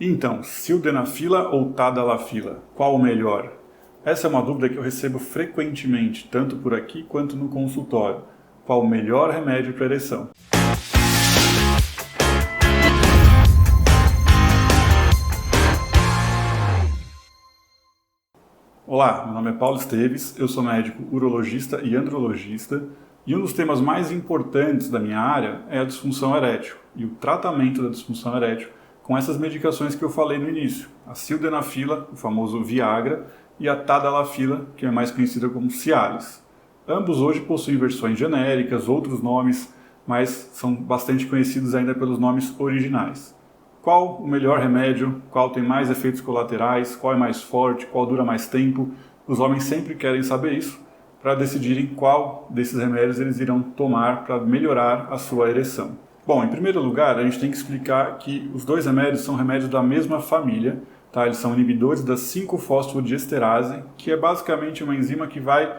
Então, sildenafila ou tadalafila, qual o melhor? Essa é uma dúvida que eu recebo frequentemente, tanto por aqui quanto no consultório. Qual o melhor remédio para ereção? Olá, meu nome é Paulo Esteves, eu sou médico urologista e andrologista e um dos temas mais importantes da minha área é a disfunção erétil e o tratamento da disfunção erétil com essas medicações que eu falei no início, a sildenafila, o famoso Viagra, e a tadalafila, que é mais conhecida como Cialis. Ambos hoje possuem versões genéricas, outros nomes, mas são bastante conhecidos ainda pelos nomes originais. Qual o melhor remédio? Qual tem mais efeitos colaterais? Qual é mais forte? Qual dura mais tempo? Os homens sempre querem saber isso para decidirem qual desses remédios eles irão tomar para melhorar a sua ereção. Bom, em primeiro lugar, a gente tem que explicar que os dois remédios são remédios da mesma família, tá? Eles são inibidores da 5-fosfodiesterase, que é basicamente uma enzima que vai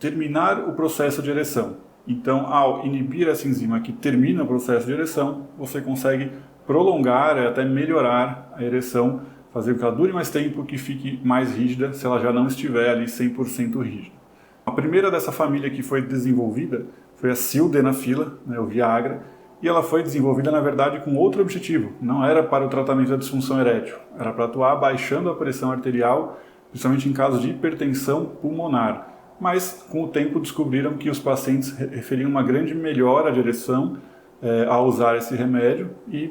terminar o processo de ereção. Então, ao inibir essa enzima que termina o processo de ereção, você consegue prolongar e até melhorar a ereção, fazer com que ela dure mais tempo, que fique mais rígida, se ela já não estiver ali 100% rígida. A primeira dessa família que foi desenvolvida foi a sildenafila, o Viagra, e ela foi desenvolvida, na verdade, com outro objetivo. Não era para o tratamento da disfunção erétil, era para atuar baixando a pressão arterial, principalmente em casos de hipertensão pulmonar. Mas, com o tempo, descobriram que os pacientes referiam uma grande melhora de ereção ao usar esse remédio e,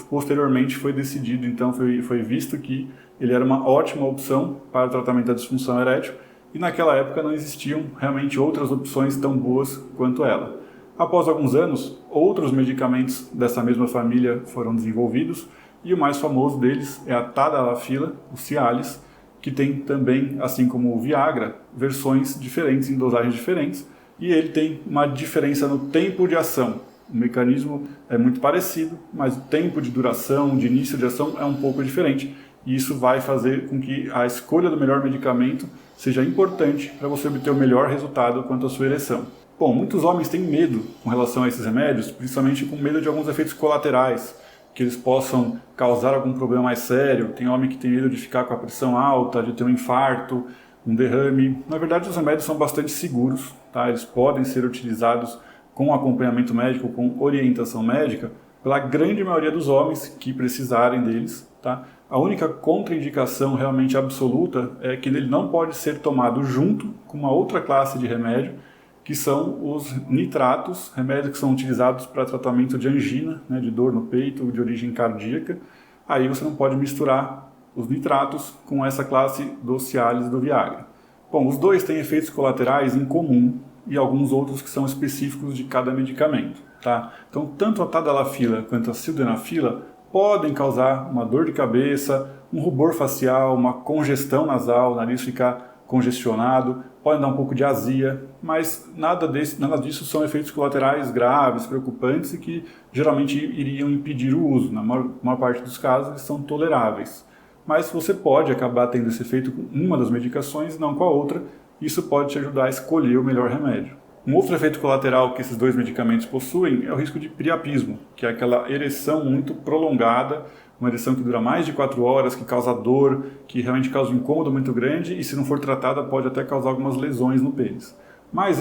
posteriormente, foi decidido, então, foi visto que ele era uma ótima opção para o tratamento da disfunção erétil e, naquela época, não existiam realmente outras opções tão boas quanto ela. Após alguns anos, outros medicamentos dessa mesma família foram desenvolvidos e o mais famoso deles é a tadalafila, o Cialis, que tem também, assim como o Viagra, versões diferentes em dosagens diferentes e ele tem uma diferença no tempo de ação. O mecanismo é muito parecido, mas o tempo de duração, de início de ação é um pouco diferente e isso vai fazer com que a escolha do melhor medicamento seja importante para você obter o melhor resultado quanto à sua ereção. Bom, muitos homens têm medo com relação a esses remédios, principalmente com medo de alguns efeitos colaterais, que eles possam causar algum problema mais sério. Tem homem que tem medo de ficar com a pressão alta, de ter um infarto, um derrame. Na verdade, os remédios são bastante seguros, tá? Eles podem ser utilizados com acompanhamento médico, com orientação médica, pela grande maioria dos homens que precisarem deles, tá? A única contraindicação realmente absoluta é que ele não pode ser tomado junto com uma outra classe de remédio, que são os nitratos, remédios que são utilizados para tratamento de angina, de dor no peito, de origem cardíaca. Aí você não pode misturar os nitratos com essa classe do Cialis e do Viagra. Bom, os dois têm efeitos colaterais em comum e alguns outros que são específicos de cada medicamento, tá? Então, tanto a tadalafila quanto a sildenafila podem causar uma dor de cabeça, um rubor facial, uma congestão nasal, o nariz ficar congestionado, pode dar um pouco de azia, mas nada disso são efeitos colaterais graves, preocupantes e que geralmente iriam impedir o uso. Na maior parte dos casos, eles são toleráveis. Mas você pode acabar tendo esse efeito com uma das medicações e não com a outra. Isso pode te ajudar a escolher o melhor remédio. Um outro efeito colateral que esses dois medicamentos possuem é o risco de priapismo, que é aquela ereção muito prolongada, uma ereção que dura mais de 4 horas, que causa dor, que realmente causa um incômodo muito grande e, se não for tratada, pode até causar algumas lesões no pênis. Mas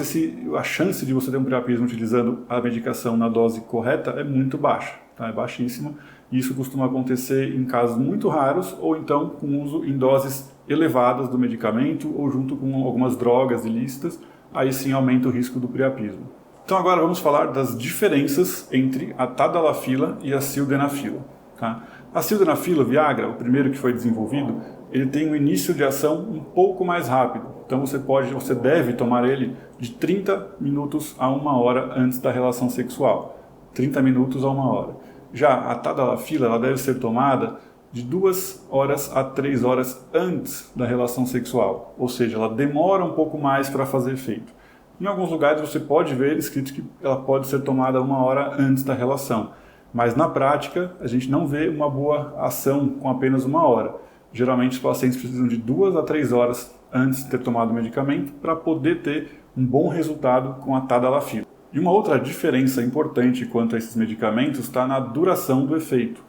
a chance de você ter um priapismo utilizando a medicação na dose correta é muito baixa, tá? É baixíssima. E isso costuma acontecer em casos muito raros ou então com uso em doses elevadas do medicamento ou junto com algumas drogas ilícitas, aí sim aumenta o risco do priapismo. Então agora vamos falar das diferenças entre a tadalafila e a sildenafila. Tá? A sildenafila, o Viagra, o primeiro que foi desenvolvido, ele tem um início de ação um pouco mais rápido. Então você deve tomar ele de 30 minutos a 1 hora antes da relação sexual. 30 minutos a 1 hora. Já a tadalafila, ela deve ser tomada de 2 horas a 3 horas antes da relação sexual. Ou seja, ela demora um pouco mais para fazer efeito. Em alguns lugares você pode ver escrito que ela pode ser tomada 1 hora antes da relação. Mas na prática, a gente não vê uma boa ação com apenas 1 hora. Geralmente os pacientes precisam de 2 a 3 horas antes de ter tomado o medicamento para poder ter um bom resultado com a tadalafila. E uma outra diferença importante quanto a esses medicamentos está na duração do efeito.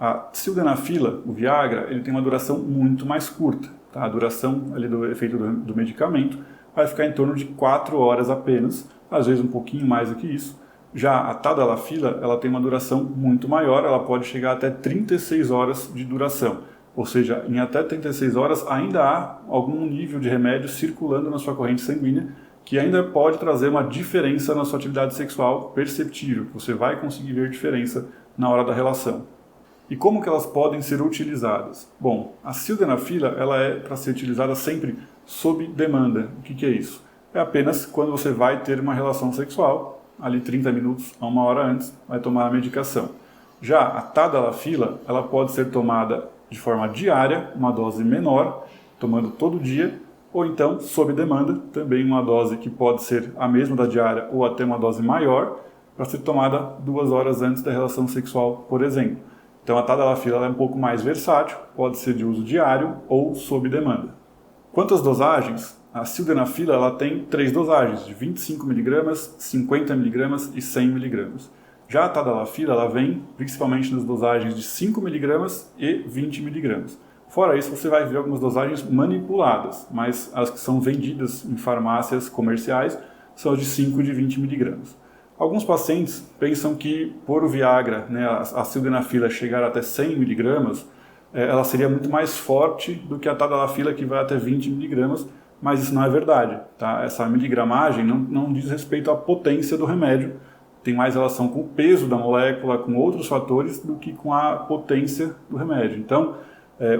A sildenafila, o Viagra, ele tem uma duração muito mais curta. Tá? A duração ali do efeito do medicamento vai ficar em torno de 4 horas apenas, às vezes um pouquinho mais do que isso. Já a tadalafila, ela tem uma duração muito maior, ela pode chegar até 36 horas de duração. Ou seja, em até 36 horas ainda há algum nível de remédio circulando na sua corrente sanguínea que ainda pode trazer uma diferença na sua atividade sexual perceptível, que você vai conseguir ver diferença na hora da relação. E como que elas podem ser utilizadas? Bom, a sildenafila ela é para ser utilizada sempre sob demanda. O que é isso? É apenas quando você vai ter uma relação sexual, ali 30 minutos a 1 hora antes, vai tomar a medicação. Já a tadalafila, ela pode ser tomada de forma diária, uma dose menor, tomando todo dia, ou então, sob demanda, também uma dose que pode ser a mesma da diária ou até uma dose maior, para ser tomada 2 horas antes da relação sexual, por exemplo. Então a tadalafila é um pouco mais versátil, pode ser de uso diário ou sob demanda. Quanto às dosagens, a sildenafila ela tem 3 dosagens, de 25mg, 50mg e 100mg. Já a tadalafila ela vem principalmente nas dosagens de 5mg e 20mg. Fora isso, você vai ver algumas dosagens manipuladas, mas as que são vendidas em farmácias comerciais são as de 5 e de 20mg. Alguns pacientes pensam que, por o Viagra, né, a sildenafila chegar até 100mg, ela seria muito mais forte do que a tadalafila, que vai até 20mg, mas isso não é verdade. Tá? Essa miligramagem não diz respeito à potência do remédio, tem mais relação com o peso da molécula, com outros fatores, do que com a potência do remédio. Então,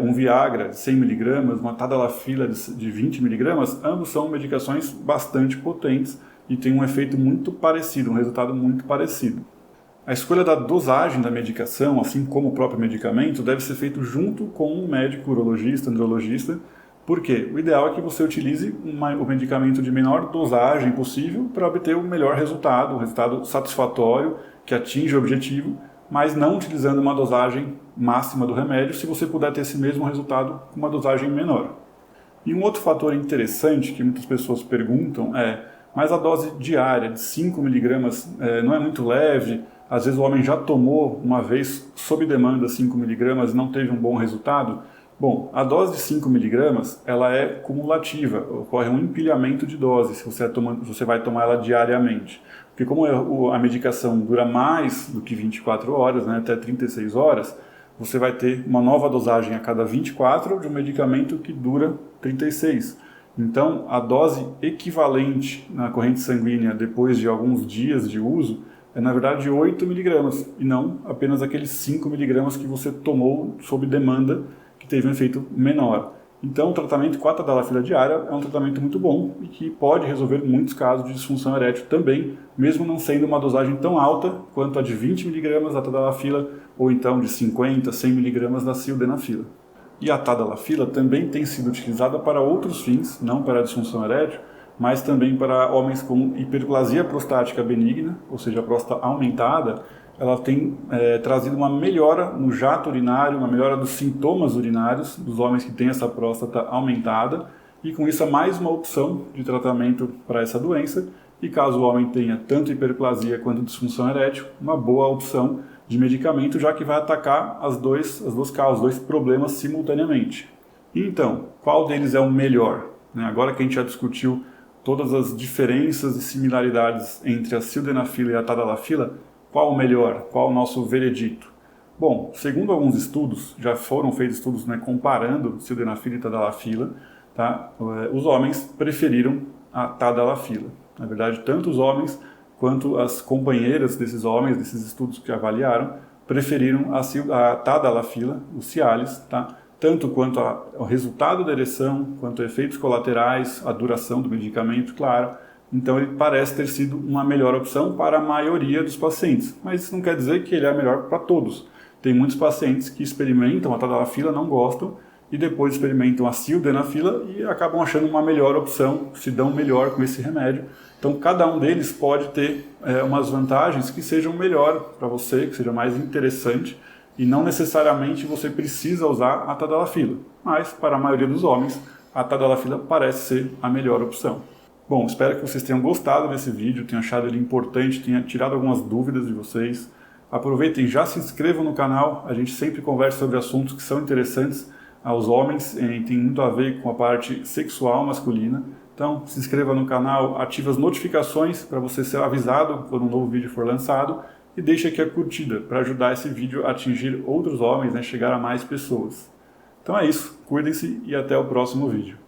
um Viagra de 100mg, uma tadalafila de 20mg, ambos são medicações bastante potentes e têm um efeito muito parecido, um resultado muito parecido. A escolha da dosagem da medicação, assim como o próprio medicamento, deve ser feito junto com um médico urologista, andrologista, porque o ideal é que você utilize o medicamento de menor dosagem possível para obter o melhor resultado, um resultado satisfatório, que atinja o objetivo, mas não utilizando uma dosagem máxima do remédio, se você puder ter esse mesmo resultado com uma dosagem menor. E um outro fator interessante que muitas pessoas perguntam é: mas a dose diária de 5mg não é muito leve? Às vezes o homem já tomou uma vez sob demanda 5mg e não teve um bom resultado. Bom, a dose de 5mg ela é cumulativa, ocorre um empilhamento de doses se você vai tomar ela diariamente. Porque como a medicação dura mais do que 24 horas, né, até 36 horas, você vai ter uma nova dosagem a cada 24 de um medicamento que dura 36. Então, a dose equivalente na corrente sanguínea depois de alguns dias de uso é, na verdade, de 8mg, e não apenas aqueles 5mg que você tomou sob demanda, que teve um efeito menor. Então, o tratamento com a tadalafila diária é um tratamento muito bom e que pode resolver muitos casos de disfunção erétil também, mesmo não sendo uma dosagem tão alta quanto a de 20mg da tadalafila ou então de 50, 100mg da sildenafila. E a tadalafila também tem sido utilizada para outros fins, não para a disfunção erétil, mas também para homens com hiperplasia prostática benigna, ou seja, a próstata aumentada. Ela tem trazido uma melhora no jato urinário, uma melhora dos sintomas urinários dos homens que têm essa próstata aumentada, e com isso é mais uma opção de tratamento para essa doença. E caso o homem tenha tanto hiperplasia quanto disfunção erétil, uma boa opção de medicamento, já que vai atacar as duas causas, os 2 problemas simultaneamente. Então, qual deles é o melhor? Agora que a gente já discutiu todas as diferenças e similaridades entre a sildenafila e a tadalafila, qual o melhor? Qual o nosso veredito? Bom, segundo alguns estudos, já foram feitos estudos comparando sildenafila e tadalafila, tá? Os homens preferiram a tadalafila. Na verdade, tanto os homens quanto as companheiras desses homens, desses estudos que avaliaram, preferiram a tadalafila, o Cialis, tá? Tanto quanto ao resultado da ereção, quanto a efeitos colaterais, a duração do medicamento, claro. Então ele parece ter sido uma melhor opção para a maioria dos pacientes, mas isso não quer dizer que ele é melhor para todos. Tem muitos pacientes que experimentam a tadalafila, não gostam, e depois experimentam a sildenafila e acabam achando uma melhor opção, se dão melhor com esse remédio. Então cada um deles pode ter umas vantagens que sejam melhor para você, que seja mais interessante, e não necessariamente você precisa usar a tadalafila, mas para a maioria dos homens a tadalafila parece ser a melhor opção. Bom, espero que vocês tenham gostado desse vídeo, tenham achado ele importante, tenha tirado algumas dúvidas de vocês. Aproveitem, já se inscrevam no canal, a gente sempre conversa sobre assuntos que são interessantes aos homens, e tem muito a ver com a parte sexual masculina. Então se inscreva no canal, ative as notificações para você ser avisado quando um novo vídeo for lançado e deixe aqui a curtida para ajudar esse vídeo a atingir outros homens, chegar a mais pessoas. Então é isso, cuidem-se e até o próximo vídeo.